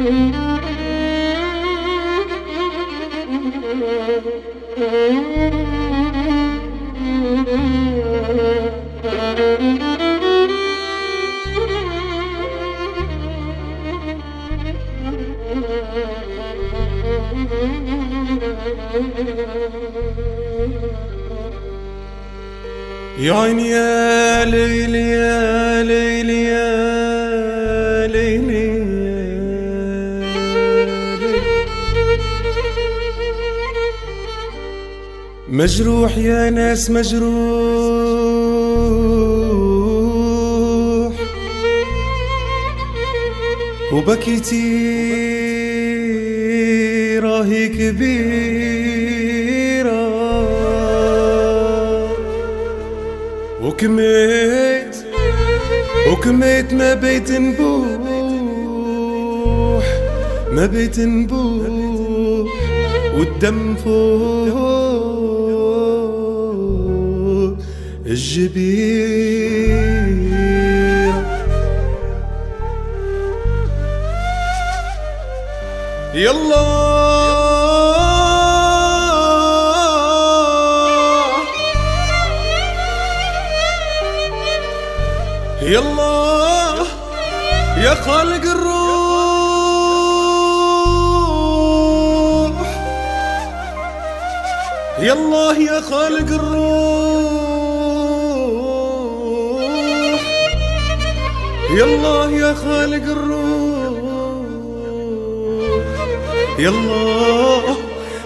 يا عيني يا ليلي يا ليلي يا ليلي مجروح يا ناس مجروح وبكيتي راهي كبيرة وكميت ما بيت نبوح والدم فوق الجبير. يلا يلا يا خالق الروح، يلا يا خالق الروح، يلا يا خالق الروح، يلا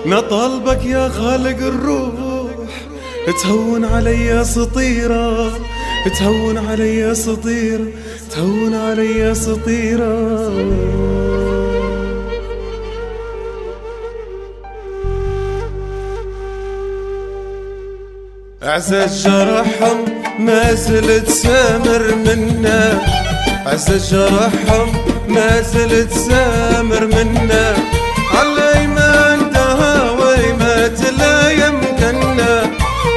نطالبك يا خالق الروح تهون علي سطيرة، تهون علي سطيرة، تهون علي سطيرة. عسى الجرحهم ما زلت سامر منا، عسى الجرحهم ما زلت سامر منا، علي ما اندهى ما تلا يمكننا،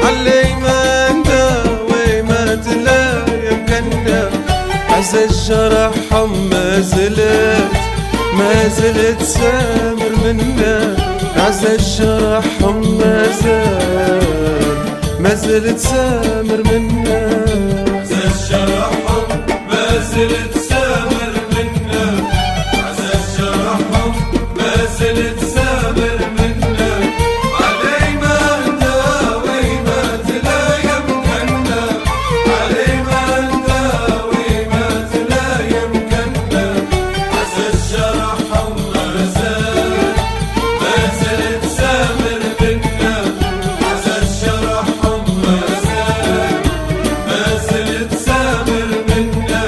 علي ما اندهى ما تلا يمكننا. عسى الجرحهم ما زلت سامر منا، عسى الجرحهم ما زلت سامر منا، عسى الجرحهم ما زلت سامر منا، عسى الجرحهم ما زلت سامر منا، علي ما نداوي ما تلا يمكننا، علي ما نداوي ما تلا يمكننا. عسى الجرحهم ما زلت سامر منا، عسى الجرحهم ما زلت سامر منا.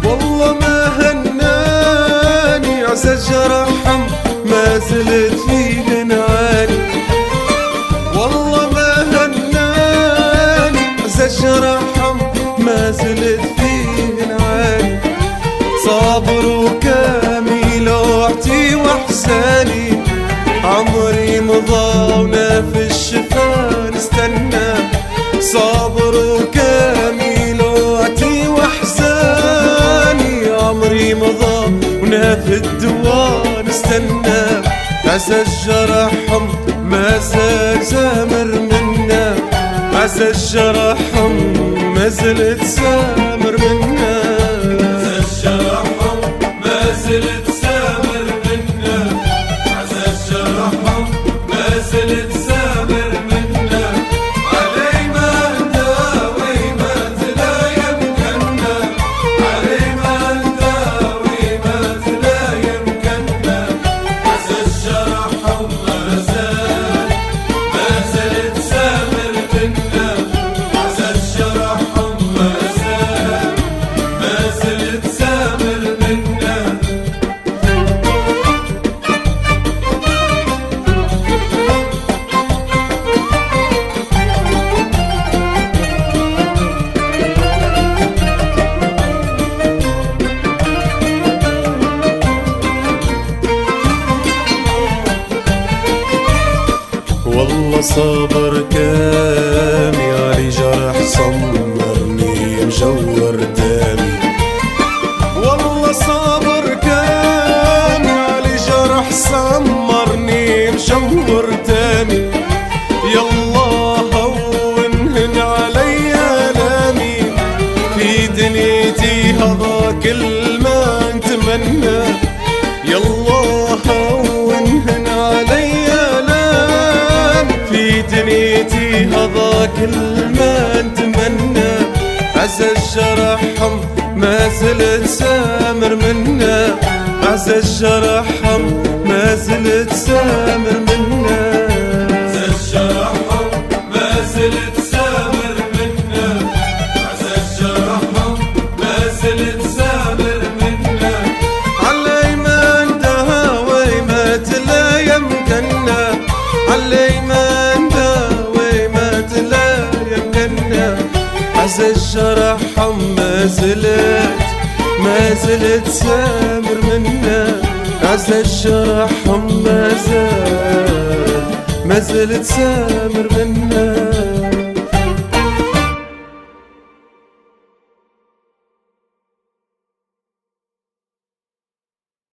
والله ما هناني عسى الجرحهم ما زلت فيه نعاني، والله ما هناني عسى الجرحهم ما زلت فيه نعاني، صابر وكامل وعتي واحساني، عمري مضى ونافي الشفا نستنى، صابر وكامل وعتي واحساني، عمري مضى ونافي الدوا نستنى. عسى الجرحهم ما زال سامر منا، عسى الجرحهم ما زلت سامر منا، عسى الجرحهم ما زلت سامر منا، عسى الجرحهم ما زلت سامر منا، علي ما نداوي ما تلا يمكننا، علي ما نداوي ما تلا يمكننا. عسى الجرحهم ما زلت سامر منا، عسى الجرحهم ما والله صابر كامي علي جرح صمرني مجور دامي والله صابر كامي علي جرح صمرني مجور دامي يالله هون علي آلامي في دنيتي هذا كل ما نتمنى يالله هون علي آلام في دنيتي هذا كل ما نتمنى عز الجرح ما زلت سامر منا عز الجرح ما زلت سامر منا عز الجرح ما زلت سامر منا عز الجرح ما زلت سامر منا علي ما اندهى ما تلا يمكننا علي ما اندهى ما تلا يمكننا عز الجرح ما زلت سامر منا عز الجرح ما زلت سامر منا